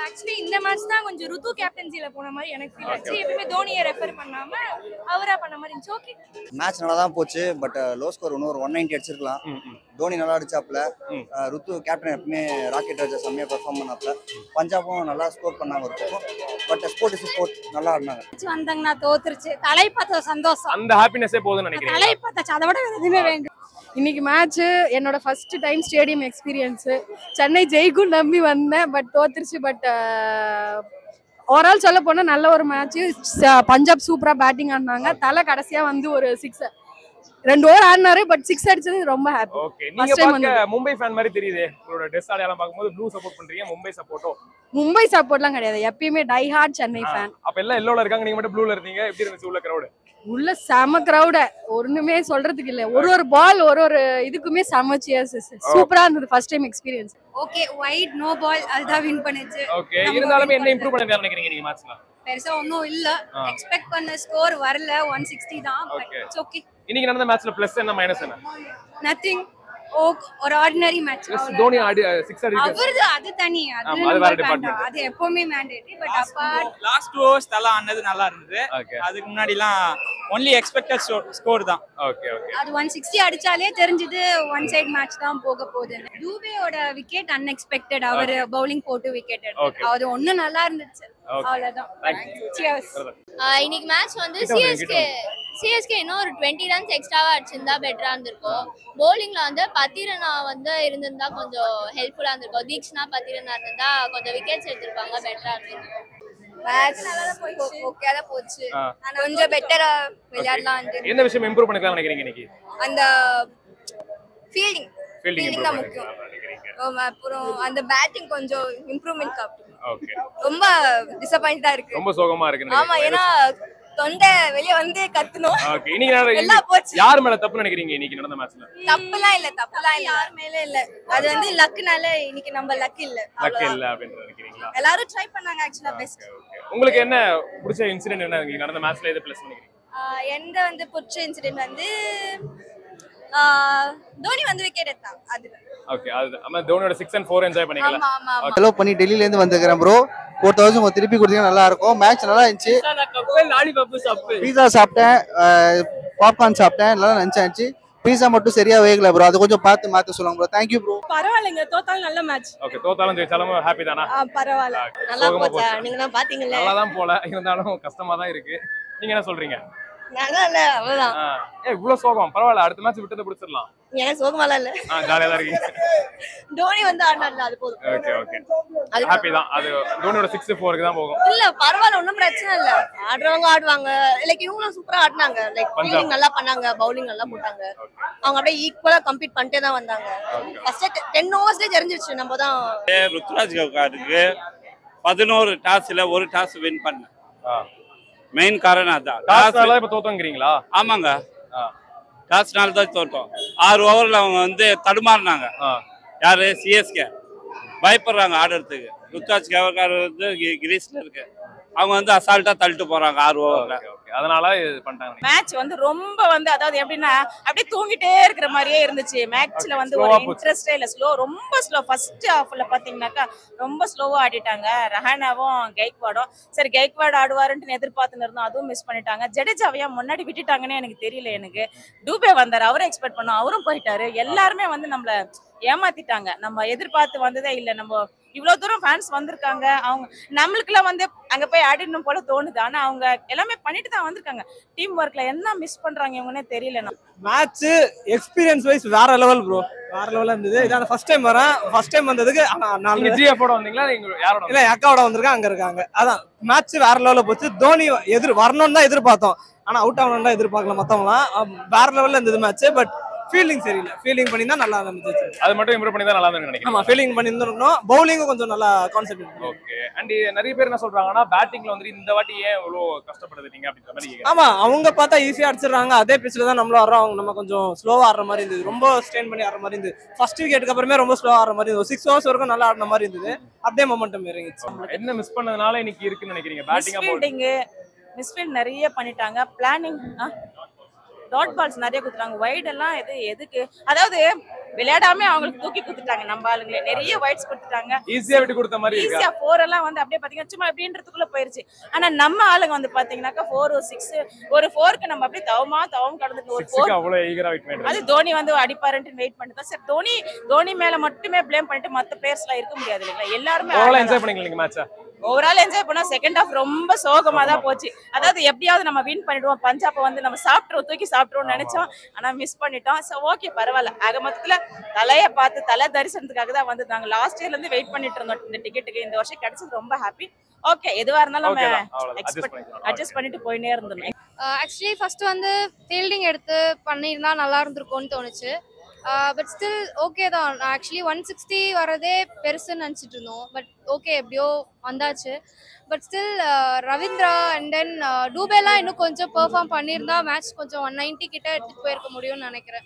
Actually இந்த match தான் கொஞ்சம் ருத்து கேப்டன்சில போன மாதிரி எனக்கு ஃபீல் ஆச்சு. எப்பவுமே தோனியை ரெஃபர் பண்ணாம அவரா பண்ண மாதிரி இருந்துச்சு. ஓகே மேட்ச் நல்லா தான் போச்சு. பட் லோ ஸ்கோர் இன்னும் ஒரு 190 அடிச்சிருக்கலாம். தோனி நல்லா அடிச்சாப்ல. ருத்து கேப்டன் எப்பவுமே ராக்கெட் ராஜா செம்மையா பெர்ஃபார்ம் பண்ணாப்ல. பஞ்சாபும் நல்லா ஸ்கோர் பண்ணாங்க இருக்கும். பட் ஸ்போர்ட் இஸ் ஸ்போர்ட் நல்லா ஆடினாங்க. வந்தாங்கன்னா தோத்துருச்சு. தலை பார்த்த சந்தோஷம். அந்த ஹாப்பினஸே போதும்னு நினைக்கிறேன். தலை பார்த்தாச்சு, அதை விட எதுவுமே வேண்டும். இன்னைக்கு மேட்ச் என்னோட first time stadium experience. Chennai ஜெயிக்கும் நம்பி வந்தேன், பட் தோத்துருச்சு. பட் ஓவரால் சொல்ல போனா நல்ல ஒரு மேட்ச். பஞ்சாப் சூப்பரா பேட்டிங் ஆடினாங்க. தலை கடைசியா வந்து ஒரு 6 2 ஓவர் ஆடினாரு, பட் 6 அடிச்சது ரொம்ப ஹாப்பி. ஓகே, நீங்க பாக்க மும்பை ஃபேன் மாதிரி தெரியுதே. உங்களோட ட்ரெஸ் அடையாளம் பாக்கும்போது ப்ளூ சப்போர்ட் பண்றீங்க, மும்பை சப்போர்ட்டோ? மும்பை சப்போர்ட்லாம் கிடையாது, எப்பயுமே டை ஹார்ட் சென்னை ஃபேன். அப்ப எல்லாம் எல்லோல இருக்காங்க, நீங்க மட்டும் ப்ளூல இருந்தீங்க. எப்படி இருந்துச்சு உள்ள கிரவுட்? உள்ள செம கிரவுட், ஒண்ணுமே சொல்றதுக்கு இல்ல. ஒரு பால் ஒரு இதுக்குமே செம சியர்ஸ். சூப்பரா இருந்தது first time experience. Okay, wide no ball அதுதான் வின் பண்ணுச்சு. ஓகே, இருந்தாலும் என்ன இம்ப்ரூவ் பண்ண நினைக்கிறீங்க நீங்க மேட்ச்ல? பெருசா ஒண்ணும் இல்ல, எக்ஸ்பெக்ட் பண்ண ஸ்கோர் வரல. 160 தான். It's okay. இன்னைக்கு நடந்த மேட்ச்ல பிளஸ் என்ன மைனஸ் என்ன? நதிங். ஒரு ஆர்டினரி மேட்ச். தோனி 6 அடிச்சாரு. அவரது அது தனி, அது வேற டிபார்ட்மென்ட். அது எப்பவுமே mandatory. But apart last 2 overs தல ஆனது நல்லா இருந்தது. அதுக்கு முன்னாடிலாம் ஒன்லி எக்ஸ்பெக்டட் ஸ்கோர் தான். ஓகே ஓகே, அது 160 அடிச்சாலே தெரிஞ்சது ஒன் சைடு மேட்ச் தான் போக போகுதுன்னு. டூபேயோட விக்கெட் அன்எக்ஸ்பெக்டட். அவர் பவுலிங் போட்டு விக்கெட் எடுத்தாரு. அது ஒண்ணு நல்லா இருந்துச்சு. அவ்வளவுதான். சியர்ஸ். இன்னைக்கு மேட்ச் வந்து சிஎஸ்கே இன்னும் ஒரு 20 ரன்ஸ் எக்ஸ்ட்ராவா அடிச்சிருந்தா பெட்டரா இருந்திருக்கும். பவுலிங்ல வந்து பத்திரனா வந்து இருந்திருந்தா கொஞ்சம் ஹெல்ப்ஃபுல்லா இருந்திருக்கும். தீக்ஷனா பத்திரனா இருந்தா கொஞ்சம் விக்கெட்ஸ் எடுத்திருப்பாங்க, பெட்டரா இருந்திருக்கும். மேட்ச் நல்லா போச்சு. ஓகேவா போச்சு. கொஞ்சம் பெட்டரா விளையாடலாம். என்ன விஷயம் இம்ப்ரூவ் பண்ணிக்கலாம் நினைக்கிறீங்க இன்னைக்கு? அந்த ஃபீல்டிங் தான் முக்கியம். அப்புறம் அந்த பேட்டிங் கொஞ்சம் இம்ப்ரூவ்மென்ட் காட்டுது. ஓகே, ரொம்ப டிசப்பாயிண்டா இருக்கு. ரொம்ப சோகமா இருக்கு. ஆமா, ஏன்னா தொண்டை வெளிய வந்து கத்தணும். ஓகே, இன்னைக்கு யார் மேல தப்பு நினைக்கிறீங்க இன்னைக்கு நடந்த மேட்ச்ல? தப்புலாம் இல்ல யார் மேல இல்ல. அது வந்து லக்னால இன்னைக்கு நம்ம லக் இல்ல அப்படின்ற நினைக்கிறீங்களா? எல்லாரும் ட்ரை பண்ணாங்க ஆக்சுவலா பெஸ்ட். உங்களுக்கு என்ன பிடிச்ச இன்சிடென்ட் என்ன இருக்கு நடந்த மேட்ச்ல? எது ப்ளஸ் நினைக்கிறீங்க? எந்த வந்து பிடிச்ச இன்சிடென்ட் வந்து தோனி வந்து விக்கெட் எடுத்தாங்க. அது ஓகே, அது நம்ம தோனியோட 6 and 4 என்ஜாய் பண்ணீங்களா? ஆமா ஆமா. ஹலோ பண்ணி டெல்லில இருந்து வந்திருக்கேன் ப்ரோ. 4000 திருப்பி கொடுத்தீங்கன்னா நல்லா இருக்கும். மேட்ச் நல்லா இருந்துச்சு. பீஸா சாப்பிட்டேன், பாப்கார்ன் சாப்பிட்டேன், நல்லா நினைச்சாச்சு. பீஸா மட்டும் சரியா வேகல ப்ரோ, அது கொஞ்சம் பார்த்து மாத்த சொல்லுங்க ப்ரோ. Thank you bro. பரவாயில்லைங்க, தோத்தாலும் நல்ல மேட்ச். ஓகே, தோத்தாலும் ஜெயிச்சாலும் ஹாப்பி தானா? பரவாயில்ல, நல்லா போச்சா? நீங்க தான் பாத்தீங்களா? நல்லா தான் போல, இருந்தாலும் கஷ்டமா தான் இருக்கு. நீங்க என்ன சொல்றீங்க? நல்லா இல்ல அவ்வளவுதான். இவ்வளவு சோகம் பரவாயில்ல, அடுத்த மேட்ச் விட்டத பிடிச்சிடலாம். எனக்கு சோகமால இல்ல, ஜாலியா தான் இருக்கு. தோனி வந்து ஆடுனால அது போதும். ஓகே ஓகே, ஹாப்பி தான். அது தோனியோட 6 4க்கு தான் போகும். இல்ல பரவாயில்ல, ஒண்ணும் பிரச்சனை இல்ல. ஆடுறவங்க ஆடுவாங்க. லைக் இவங்களும் சூப்பரா ஆடுனாங்க. லைக் ஃபீல்டிங் நல்லா பண்ணாங்க, பவுலிங் நல்லா போட்டாங்க. அவங்க அப்படியே ஈக்குவலா கம்பீட் பண்ணிட்டே தான் வந்தாங்க. ஃபர்ஸ்ட் 10 ஓவர்ஸ்லயே தெரிஞ்சிருச்சு நம்ம தான். ருத்ராஜ் கவுகாருக்கு 11 டாஸ்ல ஒரு டாஸ் வின் பண்ண மெயின் காரணம் அதான். டாஸ்னால இப்ப தோத்தோங்கறீங்களா? ஆமாங்க, டாஸ்னால தான் தோத்தோம். 6 ஓவர்ல அவங்க வந்து தடுமாறினாங்க. யாரு? சிஎஸ்கே பயப்படுறாங்க ஆடுறதுக்கு. ருத்ராஜ் கவுகார் வந்து கிரீஸ்ல இருக்கு. அவங்க வந்து அசால்ட்டா தள்ளிட்டு போறாங்க 6 ஓவர்ல. அதனால இது பண்ணிட்டாங்க. மேட்ச் வந்து ரொம்ப வந்து அதாவது எப்படின்னா அப்படியே தூங்கிட்டே இருக்கிற மாதிரியே இருந்துச்சு. மேட்ச்ல வந்து ஒரு இன்ட்ரெஸ்டே இல்ல. ரொம்ப ஸ்லோ. ஃபர்ஸ்ட் ஹாஃப்ல பாத்தீங்கன்னாக்கா ரொம்ப ஸ்லோவா ஆடிட்டாங்க. ரஹானாவும் கெய்க்வாடும். சரி கெய்க்வாட் ஆடுவாருன்னு எதிர்பார்த்துன்னு இருந்தோம், அதுவும் மிஸ் பண்ணிட்டாங்க. ஜடேஜாவையா முன்னாடி விட்டுட்டாங்கன்னு எனக்கு தெரியல. எனக்கு டூபே வந்தாரு, அவரும் எக்ஸ்பெக்ட் பண்ணோம், அவரும் போயிட்டாரு. எல்லாருமே வந்து நம்மள ஏமாத்திட்டாங்க. நம்ம எதிர்பார்த்து வந்ததே இல்ல. நம்ம இவ்வளவு தூரம் ஃபேன்ஸ் வந்திருக்காங்க, அவங்க நம்மளுக்குலாம் வந்து அங்க போய் ஆடிடணும் போல தோணுது. ஆனா அவங்க எல்லாமே பண்ணிட்டு தான் வந்திருக்காங்க. டீம் ஒர்க்ல என்ன மிஸ் பண்றாங்க இவங்கன்னே தெரியல. மேட்ச் எக்ஸ்பீரியன்ஸ் வைஸ் வேற லெவல் ப்ரோ, வேற லெவலா இருந்தது. இதான் ஃபர்ஸ்ட் டைம் வரேன். ஃபர்ஸ்ட் டைம் வந்ததுக்கு நீங்க ஜிஎஃபோட வந்தீங்களா? நீங்க யாரோட? இல்ல, அக்காவோட வந்திருக்காங்க, அங்க இருக்காங்க. அதான் மேட்ச் வேற லெவல்ல போச்சு. தோனி வரணும்னு தான் எதிர்பார்த்தோம், ஆனா அவுட் ஆகணும்னு தான் எதிர்பார்க்கல. மத்தவங்களாம் வேற லெவல்ல இருந்தது மேட்ச். பட் ஃபீல்டிங் சரியில்லை. ஃபீல்டிங் பண்ணி தான் நல்லா இருந்துச்சு. அது மட்டும் இம்ப்ரூவ் பண்ணி தான் நல்லா இருந்துன்னு நினைக்கிறேன். ஆமா, ஃபீல்டிங் பண்ணி இருந்தோம். பவுலிங்கும் கொஞ்சம் நல்லா கான்சென்ட்ரேட். ஓகே, அண்ட் நிறைய பேர் என்ன சொல்றாங்கன்னா பேட்டிங்ல வந்து இந்த வாட்டி ஏன் இவ்வளவு கஷ்டப்படுறீங்க அப்படின்ற மாதிரி. ஆமா, அவங்க பார்த்தா ஈஸியா அடிச்சிடுறாங்க. அதே பிச்சில் தான் நம்மளும் ஆடுறோம். அவங்க நம்ம கொஞ்சம் ஸ்லோவா ஆடுற மாதிரி இருந்தது. ரொம்ப ஸ்ட்ரெயின் பண்ணி ஆடுற மாதிரி இருந்தது. ஃபர்ஸ்ட் விக்கெட்டுக்கு அப்புறமே ரொம்ப ஸ்லோவா ஆடுற மாதிரி இருந்தது. 6 ஓவர்ஸ் வரைக்கும் நல்லா ஆடுற மாதிரி இருந்தது. அப்படியே மொமெண்டம் இறங்கிச்சு. என்ன மிஸ் பண்ணதுனால இன்னைக்கு இருக்குன்னு நினைக்கிறீங்க? பேட்டிங் மிஸ்ஃபீல்ட் நிறைய பண்ணிட்டாங்க. பிளானிங் டாட் பால்ஸ் நிறைய குடுத்துறாங்க. வைட் எல்லாம் எதுக்கு? அதாவது விளையாடாம அவங்களுக்கு தூக்கி கொடுத்துட்டாங்க நம்ம ஆளுங்களே. நிறைய வைட்ஸ் கொடுத்துட்டாங்க, ஈஸியா விட்டு கொடுத்த மாதிரி இருக்கு. ஈஸியா 4 எல்லாம் வந்து அப்படியே பாத்தீங்கன்னா சும்மா அப்படின்றதுக்குள்ள போயிருச்சு. ஆனா நம்ம ஆளுங்க வந்து பாத்தீங்கன்னாக்கா 4 6 ஒரு 4க்கு நம்ம அப்படியே தவம் கடந்துட்டு ஒரு 4 அவ்வளவு ஈகரா வெயிட் பண்ணிட்டு அது தோனி வந்து அடிப்பாருன்னு வெயிட் பண்ணிட்டு தான். சரி தோனி மேல மட்டுமே ப்ளேம் பண்ணிட்டு மத்த பிளேயர்ஸ் எல்லாம் இருக்க முடியாது இல்லைங்களா? எல்லாருமே ஓவரால் என்ஜாய் பண்ணீங்க நீங்க மேட்சா? ஓவரால் என்ஜாய் பண்ணா. செகண்ட் ஹாஃப் ரொம்ப சோகமா தான் போச்சு. அதாவது எப்படியாவது நம்ம வின் பண்ணிடுவோம், பஞ்சாப் வந்து நம்ம தூக்கி சாப்பிட்டுருவோம் நினைச்சோம். ஆனா மிஸ் பண்ணிட்டோம். சோ ஓகே பரவாயில்ல. ஆக மொத்தத்துல தலைய பார்த்து தலை தரிசனத்துக்காக தான் வந்து நாங்க லாஸ்ட் இயர்ல இருந்து வெயிட் பண்ணிட்டு இருந்தோம் இந்த டிக்கெட்டுக்கு. இந்த வருஷம் கிடைச்சது ரொம்ப ஹாப்பி. ஓகே எதுவா இருந்தாலும் நம்ம அட்ஜஸ்ட் பண்ணிட்டு போயினே இருந்தோம். ஆக்சுவலி ஃபர்ஸ்ட் வந்து ஃபீல்டிங் எடுத்து பண்ணியிருந்தா நல்லா இருந்திருக்கும்னு தோணுச்சு. பட் ஸ்டில் ஓகே தான். ஆக்சுவலி 160 வரதே பெருசுன்னு நினச்சிட்டு இருந்தோம். பட் ஓகே எப்படியோ வந்தாச்சு. But still Ravindra and then டூபேலாம் இன்னும் கொஞ்சம் பெர்ஃபார்ம் பண்ணியிருந்தா மேட்ச் கொஞ்சம் 190 கிட்ட எடுத்துட்டு போயிருக்க முடியும்னு நினைக்கிறேன்.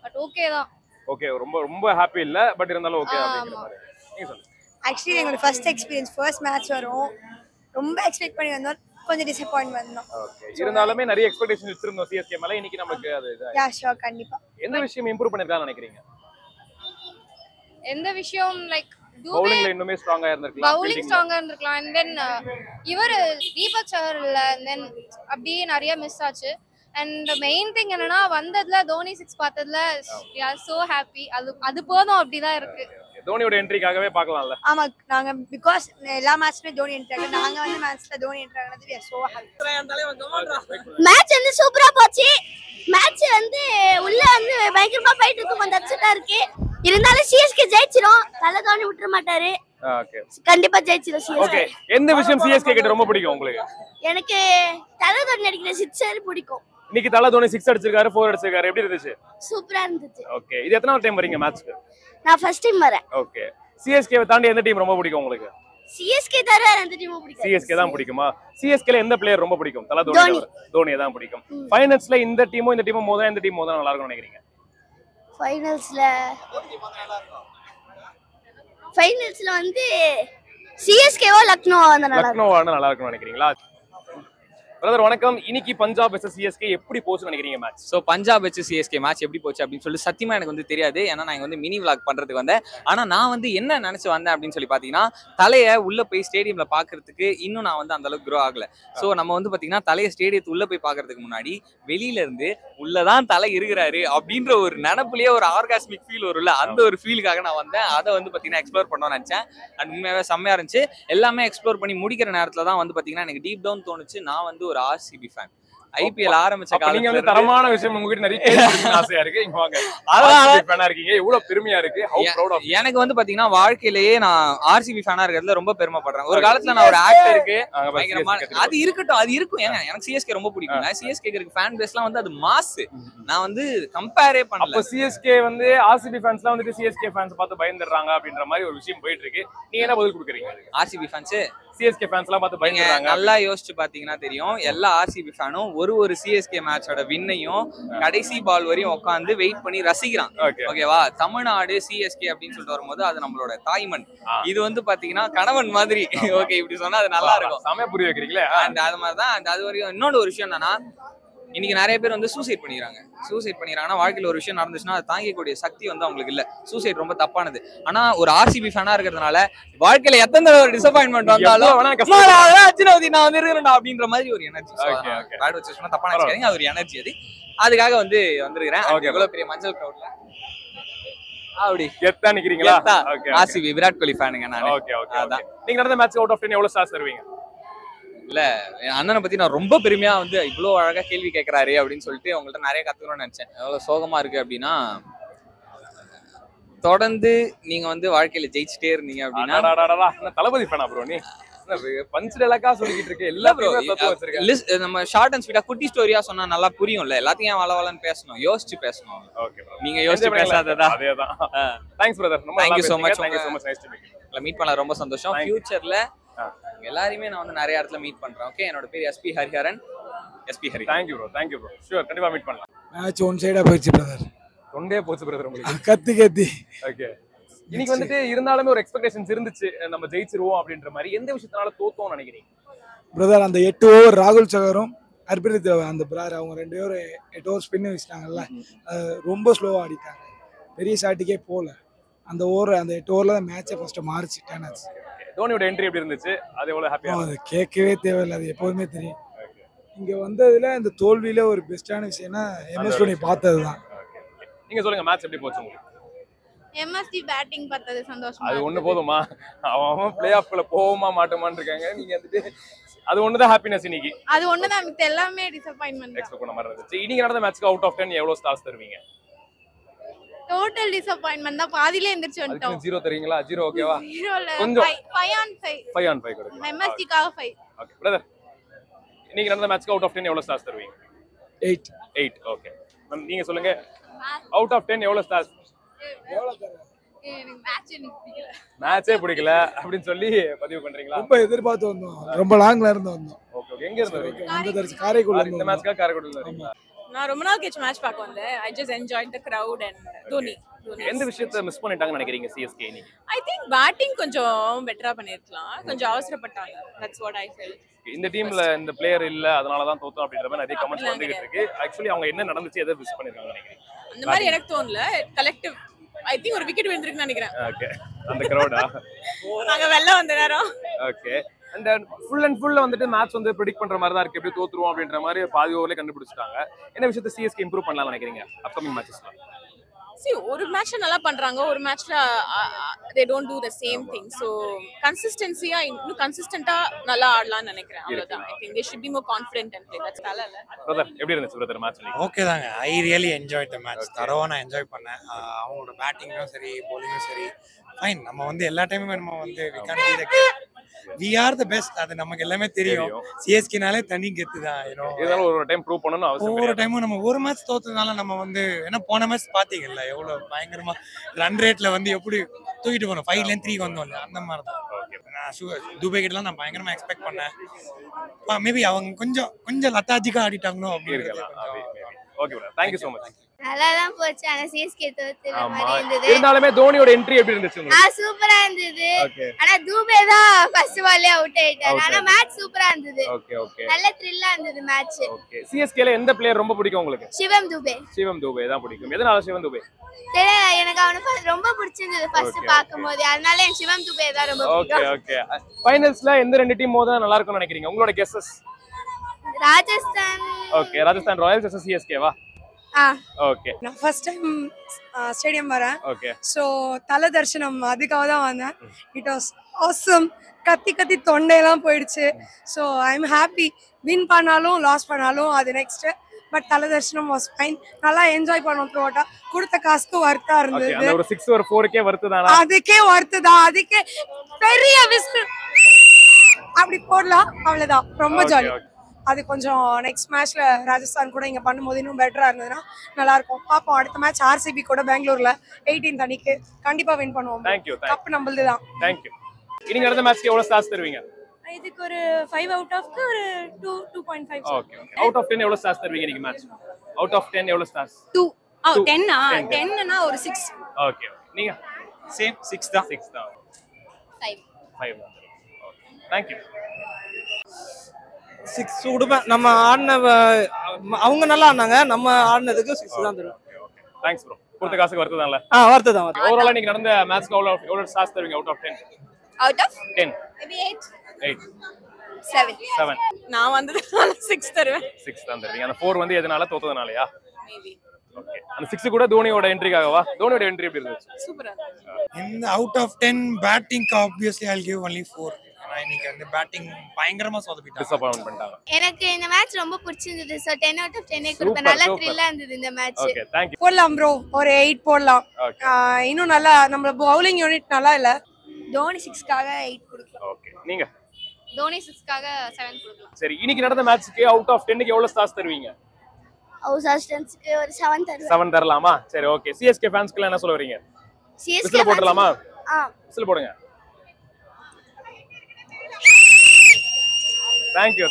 பட் ஓகே தான். ஓகே ரொம்ப ரொம்ப ஹாப்பி இல்ல, பட் இருந்தாலும் ஓகே அப்படிங்கிற மாதிரி. நீங்க சொல்லுங்க. ஆக்சுவலி எங்களோட ஃபர்ஸ்ட் எக்ஸ்பீரியன்ஸ், ஃபர்ஸ்ட் மேட்ச் வரும், ரொம்ப எக்ஸ்பெக்ட் பண்ணி வந்தோம், கொஞ்சம் டிசப்பாயின்ட் வந்தோம். ஓகே இருந்தாலுமே நிறைய எக்ஸ்பெக்டேஷன் வச்சிருந்தோம் சிஎஸ்கே மேல. இன்னைக்கு நமக்கு அது யா ஷூர் கண்டிப்பா. எந்த விஷயம் இம்ப்ரூவ் பண்ணிருக்கான்னு நினைக்கிறீங்க? எந்த விஷயம் லைக் பவுலிங்ல இன்னுமே ஸ்ட்ராங்கா இருந்திருக்கலாம், பவுலிங் ஸ்ட்ராங்கா இருந்திருக்கலாம். அண்ட் தென் இவர் தீபக் சஹர்ல அண்ட் தென் அப்படியே நிறைய மிஸ் ஆச்சு. அண்ட் மெயின் திங் என்னன்னா வந்ததுல தோனி 6 பார்த்ததுல சோ ஹாப்பி. அது போதும் அப்படிதான் இருக்கு. தோனியோட என்ட்ரிக்காகவே பார்க்கலாம்ல. ஆமா நாங்க பிகாஸ் எல்லா மேட்ச்லயே தோனி என்ட்ரி ஆகுது, நாங்க வந்து மேட்ச்ல தோனி என்ட்ரி ஆகுறது we are so happy. Match வந்து சூப்பரா போச்சு. மேட்ச் வந்து உள்ள வந்து பயங்கரமா ஃபைட் இருக்கு, கொஞ்சம் அப்செட்டா இருக்கு. இருந்தாலும் சிஎஸ்கே ஜெயிச்சிரும், தல தோனி விட்டுற மாட்டாரு. ஓகே கண்டிப்பா ஜெயிச்சிரும் சிஎஸ்கே. ஓகே எந்த விஷயம் சிஎஸ்கே கிட்ட ரொம்ப பிடிக்கும் உங்களுக்கு? எனக்கு தல தோனி அடிக்கிற சிக்ஸர் பிடிக்கும். இன்னைக்கு தல தோனி 6 அடிச்சிருக்காரு, 4 அடிச்சிருக்காரு, எப்படி இருந்துச்சு? சூப்பரா இருந்துச்சு. ஓகே இது எத்தனாவது டைம் வரீங்க மேட்ச்க்கு? நான் ஃபர்ஸ்ட் டைம் வரேன். ஓகே சிஎஸ்கே தாண்டி எந்த டீம் ரொம்ப பிடிக்கும் உங்களுக்கு? சிஎஸ்கே தவிர அந்த டீம் பிடிக்கும். சிஎஸ்கே தான் பிடிக்குமா? சிஎஸ்கேல எந்த பிளேயர் ரொம்ப பிடிக்கும்? தல தோனி. தோனியை தான் பிடிக்கும். ஃபைனல்ஸ்ல இந்த டீமும் இந்த டீமும் மோதா எந்த டீம் மோதா நல்லா இருக்கும்னு நினைக்கிறீங்க? ஃபைனல்ஸ்ல வந்து சிஎஸ்கேவோ லக்னோவோ நல்லா இருக்கும்னு நினைக்கிறீங்களா? பிரதர் வணக்கம். இன்னைக்கு பஞ்சாப் வெர்சஸ் சிஎஸ்கே எப்படி போச்சுன்னு நினைக்கிறீங்க match? So Punjab versus CSK match எப்படி போச்சு அப்படின்னு சொல்லி சத்தியமா எனக்கு வந்து தெரியாது. ஏன்னா நான் இங்க வந்து மினி விளாக் பண்றதுக்கு வந்தேன். ஆனா நான் வந்து என்ன நினைச்சு வந்தேன் அப்படின்னு சொல்லி பாத்தீங்கன்னா, தலையை உள்ள போய் ஸ்டேடியம்ல பாக்குறதுக்கு இன்னும் நான் வந்து அந்த அளவுக்கு க்ரோ ஆகல. ஸோ நம்ம வந்து பாத்தீங்கன்னா தலையை ஸ்டேடியத்து உள்ள போய் பாக்குறதுக்கு முன்னாடி வெளியில இருந்து உள்ளதான் தலை இருக்கிறாரு அப்படின்ற ஒரு நினப்புலயே ஒரு ஆர்காஸ்மிக் ஃபீல் வரும்ல, அந்த ஒரு ஃபீலுக்காக நான் வந்தேன். அதை வந்து பாத்தீங்கன்னா எக்ஸ்ப்ளோர் பண்ணணும்னு நினைச்சேன். அண்ட் உண்மையாவே செம்மையா இருந்துச்சு. எல்லாமே எக்ஸ்ப்ளோர் பண்ணி முடிக்கிற நேரத்துல தான் வந்து பாத்தீங்கன்னா எனக்கு டீப் டவுன் தோணுச்சு, நான் வந்து ஒரு ஆர்சிபி ஃபேன். ஐபிஎல் ஆரம்பிச்ச நீங்க வந்து தரமான விஷயம் உங்ககிட்ட நிறைய கேட்கணும்னு ஆசையா இருக்கு. இங்க வாங்க. அதான் ஃபேனா இருக்கீங்க, இவ்வளவு பெருமையா இருக்கு. How proud of. எனக்கு வந்து பாத்தீங்கன்னா வாழ்க்கையிலேயே நான் ஆர்சிபி ஃபேனா இருக்கிறதுல ரொம்ப பெருமைப்படுறேன். ஒரு காலத்துல நான் ஒரு ஆக்டருக்கு பயங்கரமா அது இருக்கட்டும், அது இருக்கும். ஏங்க எனக்கு சிஎஸ்கே ரொம்ப பிடிக்கும். சிஎஸ்கே இருக்கு ஃபேன் பேஸ்லாம் வந்து அது மாஸ். நான் வந்து கம்பேரே பண்ணல. அப்ப சிஎஸ்கே வந்து ஆர்சிபி ஃபேன்ஸ்லாம் வந்து சிஎஸ்கே ஃபேன்ஸ் பார்த்து பயந்துடுறாங்க அப்படின்ற மாதிரி ஒரு விஷயம் போயிட்டு இருக்கு. நீங்க என்ன பதில் கொடுக்குறீங்க? ஆர்சிபி ஃபேன்ஸ் சிஎஸ்கே ஃபேன்ஸ்லாம் பார்த்து பயந்துடுறாங்க. நல்லா யோசிச்சு பாத்தீங்கன்னா தெரியும், எல்லா ஆர்சிபி ஃபேனும் ஒரு சிஎஸ்கே மேட்சோட வின்னையும் கடைசி பால் வரையும் உட்காந்து வெயிட் பண்ணி ரசிக்கிறான். ஓகேவா? தமிழ்நாடு சிஎஸ்கே அப்படின்னு சொல்லிட்டு வரும்போது அது நம்மளோட தாய்மண். இது வந்து பாத்தீங்கன்னா கணவன் மாதிரி. ஓகே இப்படி சொன்னா அது நல்லா இருக்கும். சமய புரிய வைக்கிறீங்களே. அண்ட் அது மாதிரிதான். அண்ட் அது வரையும் இன்னொரு ஒரு விஷயம் என்னன்னா, இன்னைக்கு நிறைய பேர் வந்து சூசைட் பண்ணிக்கிறாங்கன்னா வாழ்க்கையில் ஒரு விஷயம் நடந்துச்சுன்னா அது தாங்கிக்கூடிய சக்தி வந்து அவங்களுக்கு இல்ல. சூசைட் ரொம்ப தப்பானது. ஆனா ஒரு ஆர்சிபி ஃபேனா இருக்கிறதுனால வாழ்க்கையில எத்தனை ஒரு டிசப்பாயின்மெண்ட் வந்தாலும் நான் வந்து இருக்கிறேன் அப்படின்ற மாதிரி ஒரு எனர்ஜி. பேட் வச்சு சொன்னா தப்பான நினைக்காதீங்க, அது ஒரு எனர்ஜி. அதுக்காக வந்து வந்திருக்கிறேன். இவ்வளவு பெரிய மஞ்சள் கிரவுட்ல அப்படி கெத்தா நிக்கிறீங்களா? ஆர்சிபி விராட் கோலி ஃபேனுங்க நான். அதான். நீங்க நடந்த மேட்ச் அவுட் ஆஃப் 10 எவ்வளவு ஸ்டார்ஸ் தருவீங்க? இல்ல என் அண்ணனை பத்தி நான் ரொம்ப பெருமையா வந்து இவ்வளவு அழகா கேள்வி கேட்கறாரு அப்படின்னு சொல்லிட்டு உங்கள்ட்ட நிறைய கத்துக்கணும்னு நினைச்சேன். எவ்வளவு சோகமா இருக்கு அப்படின்னா, தொடர்ந்து நீங்க வந்து வாழ்க்கையில ஜெயிச்சுட்டே இருந்தீங்க அப்படின்னா தளபதி ஃபேனா ப்ரோ? நீ பஞ்ச் டயலாக்கா சொல்லிட்டு இருக்க எல்லா நம்ம ஷார்ட் அண்ட் ஸ்வீட்டா குட்டி ஸ்டோரியா சொன்னா நல்லா புரியும்ல. எல்லாத்தையும் வளவலன்னு பேசணும், யோசிச்சு பேசணும். நீங்க யோசிச்சு பேசாததா? அதேதான். Thanks brother. Thank you so much. Meet பண்ணல ரொம்ப சந்தோஷம். ஃபியூச்சர்ல எல்லாரையுமே நான் வந்து நிறைய இடத்துல மீட் பண்றேன். ஓகே, என்னோட பேர் SP Hariharan. Thank you bro. Sure கண்டிப்பா மீட் பண்ணலாம். மேட்ச் ஒன் சைடா போயிடுச்சு பிரதர். தொண்டே போச்சு பிரதர் உங்களுக்கு. கத்தி ஓகே. இன்னைக்கு வந்துட்டு இருந்தாலுமே ஒரு எக்ஸ்பெக்டேஷன்ஸ் இருந்துச்சு, நம்ம ஜெயிச்சிருவோம் அப்படின்ற மாதிரி. எந்த விஷயத்தினால தோத்தோம்னு நினைக்கிறீங்க பிரதர்? அந்த 8 ஓவர் ராகுல் சகரும் ஹர்ப்ரீத் அந்த பிரதர் அவங்க 2 பேரும் 8 ஓவர் ஸ்பின் வச்சிட்டாங்கல்ல, ரொம்ப ஸ்லோவா ஆடிட்டாங்க. பெரிய ஷாட்டுக்கே போகல. அந்த 8 ஓவரில் தான் மேட்சை ஃபஸ்ட்டு மாறிச்சு டேன் ஆச்சு. தோனியோட என்ட்ரி எப்படி இருந்துச்சு? அது எவ்வளவு ஹாப்பியா? அது கேட்கவே தேவையில்லை, அது எப்போதுமே தெரியும். இங்கே வந்ததுல இந்த தோல்வியில ஒரு பெஸ்ட்டான விஷயம்னா MS தோனி பார்த்தது தான். நீங்க சொல்லுங்க, மேட்ச் எப்படி போச்சு உங்களுக்கு? MSD பேட்டிங் பார்த்தது சந்தோஷமா. அது ஒண்ணு போதுமா? அவன் பிளே ஆஃப்ல போவோமா மாட்டோமான்னு இருக்காங்க. நீங்க வந்துட்டு அது ஒண்ணுதான் ஹாப்பினஸ் இன்னைக்கு. அது ஒண்ணுதான், நமக்கு எல்லாமே டிசப்பாயின்ட்மென்ட். எக்ஸ்பெக்ட் பண்ண மாதிரி இருந்துச்சு. இன்னைக்கு நடந்த மேட்ச்க்கு அவுட் ஆஃப் 10 எவ்வளவு ஸ்டார்ஸ் தருவீங்க? டோட்டல் டிசப்பாயின்ட்மென்ட் தான், பாதியிலே எந்திரச்சு வந்துட்டோம். 0 தரீங்களா? 0 ஓகேவா? 0 இல்ல, கொஞ்சம் 5 on 5. 5 on 5 கொடுங்க. MSD காக 5. ஓகே பிரதர், இன்னைக்கு நடந்த மேட்ச்க்கு அவுட் ஆஃப் 10 எவ்வளவு ஸ்டார்ஸ் தருவீங்க? 8 ஓகே. நீங்க சொல்லுங்க, அவுட் ஆஃப் 10 எவ்வளவு ஸ்டார்ஸ்? எனக்கு மேட்ச் பிடிக்கல. மேட்சே பிடிக்கல அப்படின்னு சொல்லி பதிவு பண்றீங்களா? ரொம்ப எதிர்பார்த்து வந்தோம், ரொம்ப லாங்ல இருந்து வந்தோம். ஓகே, எங்க இருந்து வரீங்க? அந்த காரைக்குடில இந்த மேட்ச்க்கு காரைக்குடில வரீங்களா? நான் ரொம்ப நாள் கழிச்சு மேட்ச் பார்க்க வந்தேன். I just enjoyed the crowd and Dhoni. எந்த விஷயத்தை மிஸ் பண்ணிட்டாங்கன்னு நினைக்கிறீங்க CSK இன்னைக்கு? ஐ திங்க் பேட்டிங் கொஞ்சம் பெட்டரா பண்ணிருக்கலாம், கொஞ்சம் அவசரப்பட்டாங்க. That's what I felt. இந்த டீம்ல இந்த பிளேயர் இல்ல, அதனால தான் தோத்தோம் அப்படின்ற மாதிரி நிறைய கமெண்ட்ஸ் வந்துகிட்டு இருக்கு. ஆக்சுவலி அவங்க என்ன நடந்துச்சு, எதை மிஸ் பண்ணிருக்காங்க நினைக்கிறீங்க? அந்த மாதிரி எனக்கு தோணல. கலெக்டிவ் ஐ திங்க் ஒரு விக்கெட் விழுந்திருக்குன்னு நினைக்கிறேன். ஓகே, அந்த கிரவுடா? நாங்க வெல்ல வந்த நேரம். Okay, and full and full வந்துட்டு மேட்ச் வந்து ப்ரெடிக்ட் பண்ற மாதிரி தான் இருக்கு. எப்படி தோத்துருவோம் அப்படின்ற மாதிரி பாதி ஓவர்லயே கண்டுபிடிச்சிட்டாங்க. என்ன விஷயத்தை CSK இம்ப்ரூவ் பண்ணலாம்னு நினைக்கிறீங்க அப்கமிங் மேட்சஸ்ல? ஒரு மேட்ச்ல நல்லா பண்றாங்க, ஒரு மேட்ச்ல they don't do the same thing. So கன்சிஸ்டன்சியா இன்னும் கன்சிஸ்டன்ட்டா நல்லா ஆடலாம்னு நினைக்கிறேன். அவ்வளவுதான். I think they should be more confident and play. That's all. Brother, எப்படி இருந்துச்சு பிரதர் மேட்ச் இன்னைக்கு? ஓகே தாங்க, I really enjoy the match. தரவா நான் என்ஜாய் பண்ணேன். அவங்களோட பேட்டிங்கும் சரி, bowling-ம் சரி, ஃபைன். நம்ம வந்து எல்லா டைமுமே நம்ம வந்து we are the best, அது நமக்கு எல்லாமே தெரியும். CSK-னாலே தனி கெத்து தான். இதனால ஒரு டைம் ப்ரூவ் பண்ணனும் அவசியம். ஒவ்வொரு டைமும் நம்ம ஒரு மேட்ச் தோத்ததுனால நம்ம வந்து என்ன போன மேட்ச் பாத்தீங்கல்ல எவ்வளவு பயங்கரமா ரன் ரேட்ல வந்து எப்படி தூக்கிட்டு போனோம். 5ல 3 வந்தோம்ல, அந்த மாதிரி தான். துபை கிட்டலாம் நான் பயங்கரமா எக்ஸ்பெக்ட் பண்ணேன். மேபி அவங்க கொஞ்சம் லத்தாஜிக்கா ஆடிட்டாங்களோ அப்படின்னு. Okay bro, thank you so much. நல்லா தான் போச்சு. ஆனா CSK தோத்துற மாதிரி இருந்தது. இருந்தாலுமே தோனியோட என்ட்ரி எப்படி இருந்துச்சு உங்களுக்கு? சூப்பரா இருந்தது. ஆனா துபே தான் ஃபர்ஸ்ட் பால்லே அவுட் ஆயிட்டாரு. ஆனா மேட்ச் சூப்பரா இருந்தது. ஓகே, நல்ல த்ரில்லா இருந்தது மேட்ச். ஓகே. CSK-ல எந்த பிளேயர் ரொம்ப பிடிக்கும் உங்களுக்கு? சிவம் துபே. சிவம் துபே தான் பிடிக்கும். எதனால சிவம் துபே? தெரியல, எனக்கு அவனை ரொம்ப பிடிச்சிருந்தது ஃபர்ஸ்ட் பாக்கும்போது. அதனால எனக்கு சிவம் துபே தான் ரொம்ப பிடிக்கும். ஓகே. ஃபைனல்ஸ்ல எந்த ரெண்டு டீம் மோத நல்லா இருக்கும்னு நினைக்கிறீங்க? உங்களோட guesses? Rajasthan. Okay, Rajasthan Royals vs CSK வா? ஓகே. நான் ஃபர்ஸ்ட் டைம் ஸ்டேடியம் வரேன். ஓகே. ஸோ தல தரிசனம் அதுக்காக தான் வந்தேன். It was awesome. கத்தி தொண்டையெல்லாம் போயிடுச்சு. So I am happy. Win பண்ணாலும் லாஸ் பண்ணாலும் அது நெக்ஸ்ட். பட் தல தரிசனம் வாஸ் ஃபைன். நல்லா என்ஜாய் பண்ணோம். த்ரோட்டா கொடுத்த காசுக்கு வர்த்தா இருந்தது. அந்த ஒரு 6 ஒரு 4க்கே வர்த்துதானா? அதுக்கே வர்த்துதான். அதுக்கே பெரிய விசில் அப்படி போடலாம். அவ்வளவுதான். ரொம்ப ஜாலி. அது கொஞ்சம் நெக்ஸ்ட் மேட்ச்ல ராஜஸ்தான் கூட இங்க பண்ணும்போது இன்னும் பெட்டரா இருந்ததுன்னா நல்லா இருக்கும். பாப்போம். அடுத்த மேட்ச் RCB கூட பெங்களூர்ல 18 அன்னைக்கு கண்டிப்பா வின் பண்ணுவோம். கப் நம்மளது தான். Thank you. இன்னைக்கு நடந்த மேட்ச்க்கு எவ்வளவு ஸ்டார்ஸ் தருவீங்க? இதுக்கு ஒரு 5 அவுட் ஆஃப்க்கு ஒரு 2.5. ஓகே. அவுட் ஆஃப் 10 எவ்வளவு ஸ்டார்ஸ் தருவீங்க இன்னைக்கு மேட்ச்? அவுட் ஆஃப் 10 எவ்வளவு ஸ்டார்ஸ்? 2. 10 னா ஒரு 6. ஓகே. நீங்க? சேம் 6 தான். 5. 5. ஓகே. Thank you. 6 கொடுப்பேன். நம்ம ஆடின அவங்க நல்லா ஆடினாங்க, நம்ம ஆடினதுக்கு 6 தான் தருவேன். Thanks bro. கொடுத்த காசுக்கு வர்த்ததான்ல? வர்த்ததான். ஓவராலா இன்னைக்கு நடந்த மேட்ச்க்கு எவ்வளவு ஸ்டார்ஸ் தருவீங்க out of 10? Out of 10 maybe 8. 7. நான் வந்ததுனால 6 தருவேன். 6 தான் தருவீங்க. அந்த 4 வந்து எதனால தோத்ததனாலயா? மேபி. ஓகே. அந்த 6 கூட தோனியோட என்ட்ரிக்காகவா? தோனியோட என்ட்ரி எப்படி இருந்துச்சு? சூப்பரா. இந்த out of 10 batting obviously I'll give only 4. இன்னைக்கு அந்த பேட்டிங் பயங்கரமா சொதப்பிட்டாங்க. டிசப்பாயின்ட் பண்ணிட்டாங்க. எனக்கு இந்த மேட்ச் ரொம்ப பிடிச்சிருந்தது. சோ 10 out of 10 கொடுப்பேன். நல்ல த்ரில்லா இருந்தது இந்த மேட்ச். Okay, thank you. போடலாம் ப்ரோ. ஒரு 8 போடலாம். இன்னும் நல்லா நம்ம பவுலிங் யூனிட் நல்லா இல்ல. தோனி 6க்காக 8 கொடுக்கலாம். ஓகே. நீங்க? தோனி 6க்காக 7 கொடுக்கலாம். சரி, இன்னைக்கு நடந்த மேட்ச்க்கு அவுட் ஆஃப் 10க்கு எவ்வளவு ஸ்டார்ஸ் தருவீங்க? அவுட் ஆஃப் 10க்கு ஒரு 7 தருவேன். 7 தரலாமா? சரி, ஓகே. CSK ஃபேன்ஸ்க்கு என்ன சொல்ல வரீங்க? CSK விசில் போடலாமா? விசில் போடுங்க. Thank you.